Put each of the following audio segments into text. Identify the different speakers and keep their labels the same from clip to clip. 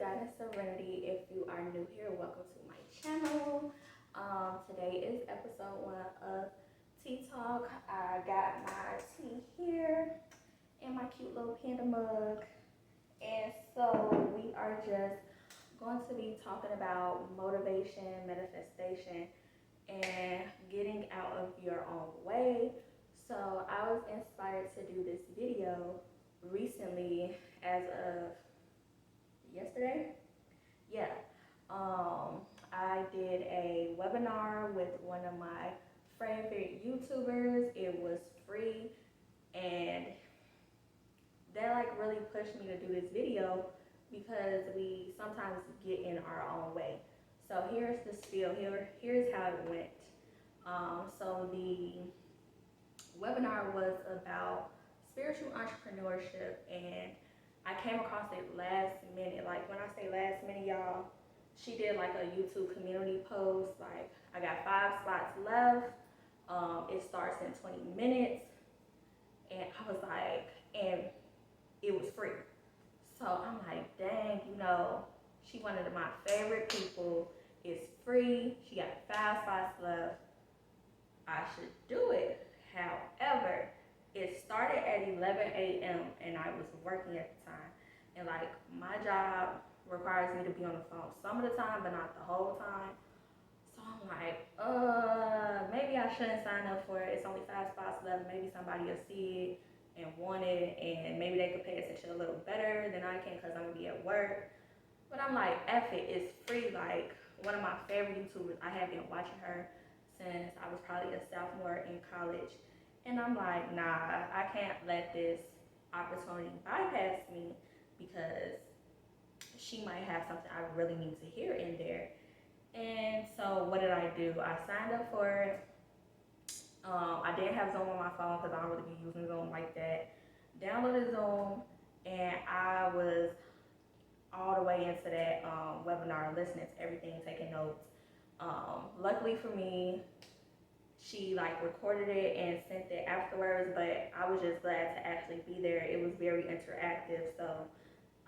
Speaker 1: Guidance Serenity. If you are new here, welcome to my channel. Today is episode 1 of Tea Talk. I got my tea here in my cute little panda mug. And so we are just going to be talking about motivation, manifestation, and getting out of your own way. So I was inspired to do this video recently as of yesterday. Yeah. I did a webinar with one of my favorite YouTubers. It was free, and that like really pushed me to do this video because we sometimes get in our own way. So here's the spiel. Here's how it went. So the webinar was about spiritual entrepreneurship, and I came across it last minute. Like when I say last minute, y'all, she did like a YouTube community post. Like I got 5 spots left. It starts in 20 minutes, and I was like, and it was free. So I'm like, dang, she one of my favorite people. It's free. She got 5 spots left. I should do it. However, it started at 11 a.m. and I was working at the time. And like my job requires me to be on the phone some of the time, but not the whole time. So I'm like, maybe I shouldn't sign up for it. It's only 5 spots left. Maybe somebody will see it and want it, and maybe they could pay attention a little better than I can because I'm gonna be at work. But I'm like, F it, it's free. Like one of my favorite YouTubers, I have been watching her since I was probably a sophomore in college. And I'm like, nah, I can't let this opportunity bypass me because she might have something I really need to hear in there. And so what did I do? I signed up for it. I didn't have Zoom on my phone because I don't really be using Zoom like that. Downloaded Zoom, and I was all the way into that webinar, listening to everything, taking notes. Luckily for me, she like recorded it and sent it afterwards, but I was just glad to actually be there. It was very interactive, so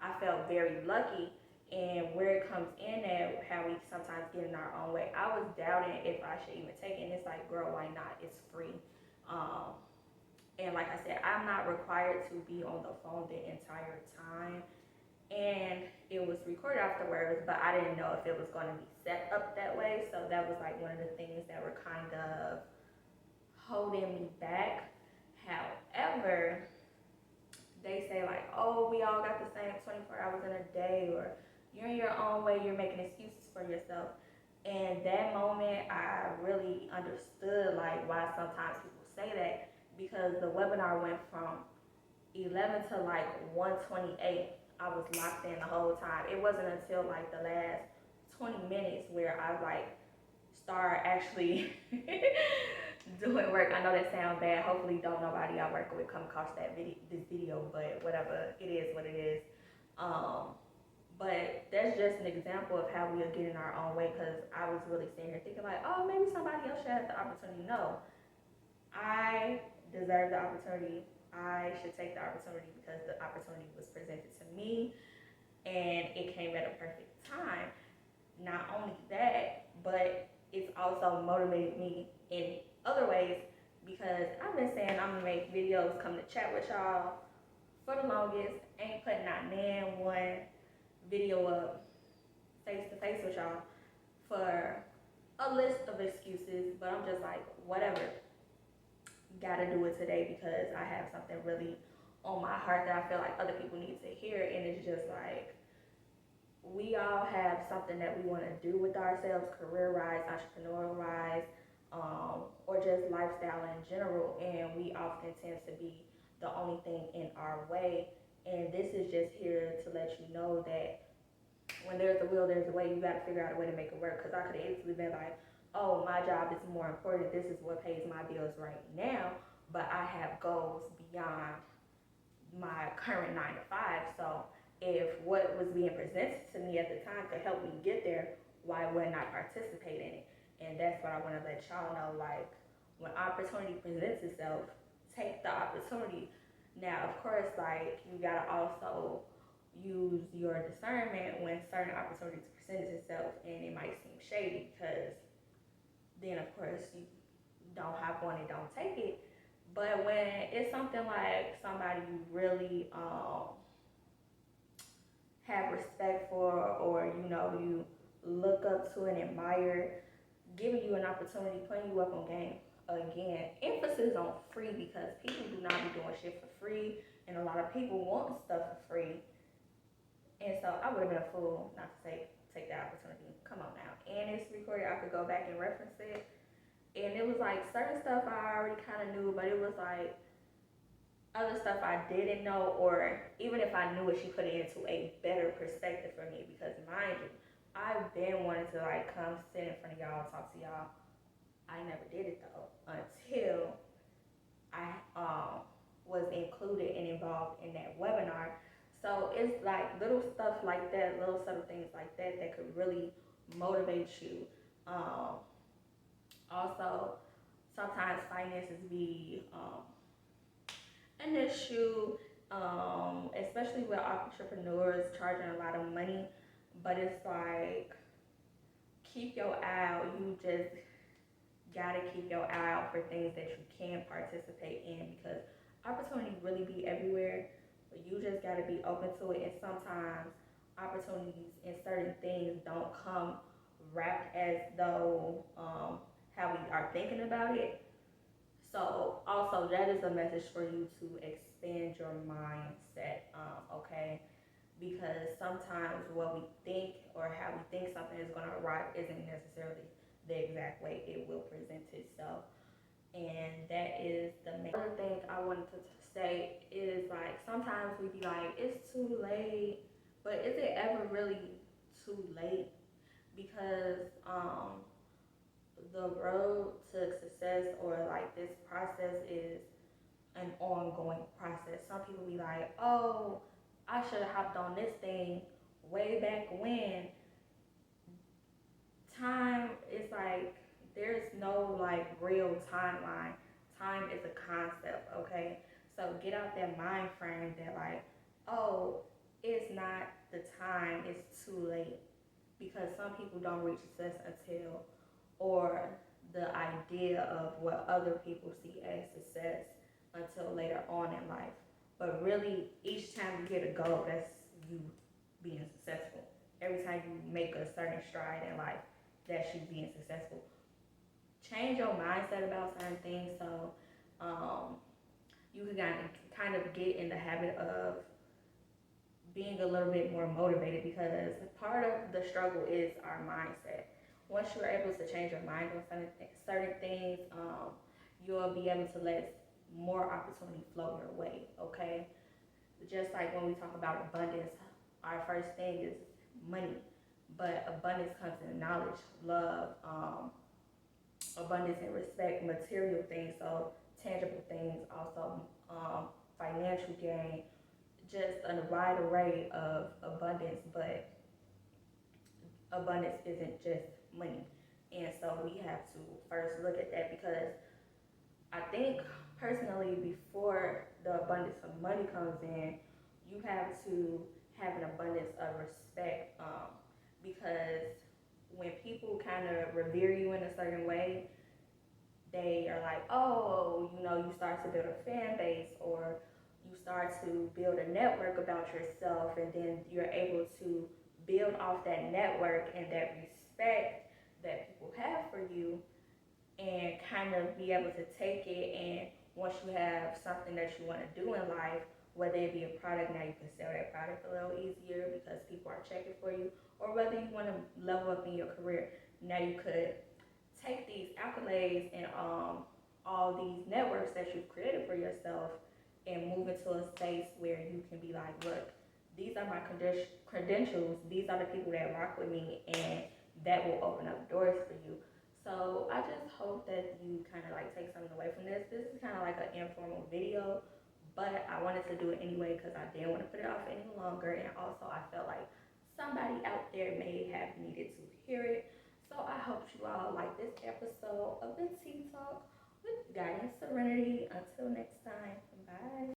Speaker 1: I felt very lucky. And where it comes in at how we sometimes get in our own way, I was doubting if I should even take it. And it's like, girl, why not? It's free. And like I said, I'm not required to be on the phone the entire time. And it was recorded afterwards, but I didn't know if it was going to be set up that way. So that was like one of the things that were kind of holding me back. However, they say like, oh, we all got the same 24 hours in a day, or you're in your own way, you're making excuses for yourself. And that moment, I really understood like why sometimes people say that, because the webinar went from 11 to like 1:28. I was locked in the whole time. It wasn't until like the last 20 minutes where I like start actually doing work. I know that sounds bad. Hopefully don't nobody I work with come across this video, but whatever, it is what it is. But that's just an example of how we'll get in our own way, because I was really sitting here thinking like, oh, maybe somebody else should have the opportunity. No, I deserve the opportunity. I should take the opportunity because the opportunity was presented to me and it came at a perfect time. Not only that, but it's also motivated me in other ways, because I've been saying I'm gonna make videos, come to chat with y'all for the longest. Ain't putting not one video up face to face with y'all for a list of excuses, but I'm just like, whatever. Gotta do it today because I have something really on my heart that I feel like other people need to hear. And it's just like, we all have something that we want to do with ourselves, career-wise, entrepreneurial-wise, or just lifestyle in general, and we often tend to be the only thing in our way. And this is just here to let you know that when there's a will, there's a way. You got to figure out a way to make it work, because I could have easily been like, oh, my job is more important, this is what pays my bills right now, but I have goals beyond my current 9 to 5. So if what was being presented to me at the time could help me get there, why wouldn't I participate in it? And that's what I want to let y'all know. Like, when opportunity presents itself, take the opportunity. Now, of course, like, you gotta also use use your discernment when certain opportunities present itself and it might seem shady, because then of course you don't hop on it, don't take it. But when it's something like somebody you really have respect for, or you look up to and admire, giving you an opportunity, putting you up on game. Again, emphasis on free, because people do not be doing shit for free, and a lot of people want stuff for free. And so I would have been a fool not to take that opportunity. Come on now. And it's recorded. I could go back and reference it. And it was like certain stuff I already kind of knew, but it was like other stuff I didn't know, or even if I knew it, she put it into a better perspective for me. Because mind you, I've been wanting to like come sit in front of y'all and talk to y'all. I never did it though until I was included and involved in that webinar. So it's like little stuff like that, little subtle things like that that could really motivate you. Also, sometimes finances be an issue, especially with entrepreneurs charging a lot of money. But it's like, keep your eye out. You just gotta keep your eye out for things that you can participate in, because opportunity really be everywhere, but you just gotta be open to it. And sometimes opportunities in certain things don't come wrapped as though how we are thinking about it. So also that is a message for you to expand your mindset, okay? Because sometimes what we think or how we think something is going to arrive isn't necessarily the exact way it will present itself. And that is the main other thing I wanted to say is, like, sometimes we be like, it's too late, but is it ever really too late? Because the road to success, or like this process, is an ongoing process. Some people be like, oh, I should have hopped on this thing way back when. Time is like, there's no like real timeline. Time is a concept, okay? So get out that mind frame that like, oh, it's not the time, it's too late. Because some people don't reach success until, or the idea of what other people see as success, until later on in life. But really, each time you get a goal, that's you being successful. Every time you make a certain stride in life, that's you being successful. Change your mindset about certain things, so you can kind of get in the habit of being a little bit more motivated, because part of the struggle is our mindset. Once you're able to change your mind on certain things, you'll be able to let more opportunity flow your way, okay? Just like when we talk about abundance, our first thing is money, but abundance comes in knowledge, love, abundance and respect, material things, so tangible things, also financial gain, just a wide array of abundance. But abundance isn't just money. And so we have to first look at that, because I think personally, before the abundance of money comes in, you have to have an abundance of respect, because when people kind of revere you in a certain way, they are like, oh, you start to build a fan base, or you start to build a network about yourself, and then you're able to build off that network and that respect that people have for you, and kind of be able to take it. And once you have something that you want to do in life, whether it be a product, now you can sell that product a little easier because people are checking for you, or whether you want to level up in your career, now you could take these accolades and all these networks that you've created for yourself and move into a space where you can be like, look, these are my credentials, these are the people that rock with me, and that will open up doors for you. So I just hope that you kind of like take something away from this. This is kind of like an informal video, but I wanted to do it anyway because I didn't want to put it off any longer, and also I felt like somebody out there may have needed to hear it. So I hope you all like this episode of the Tea Talk with Guidance Serenity. Until next time, bye.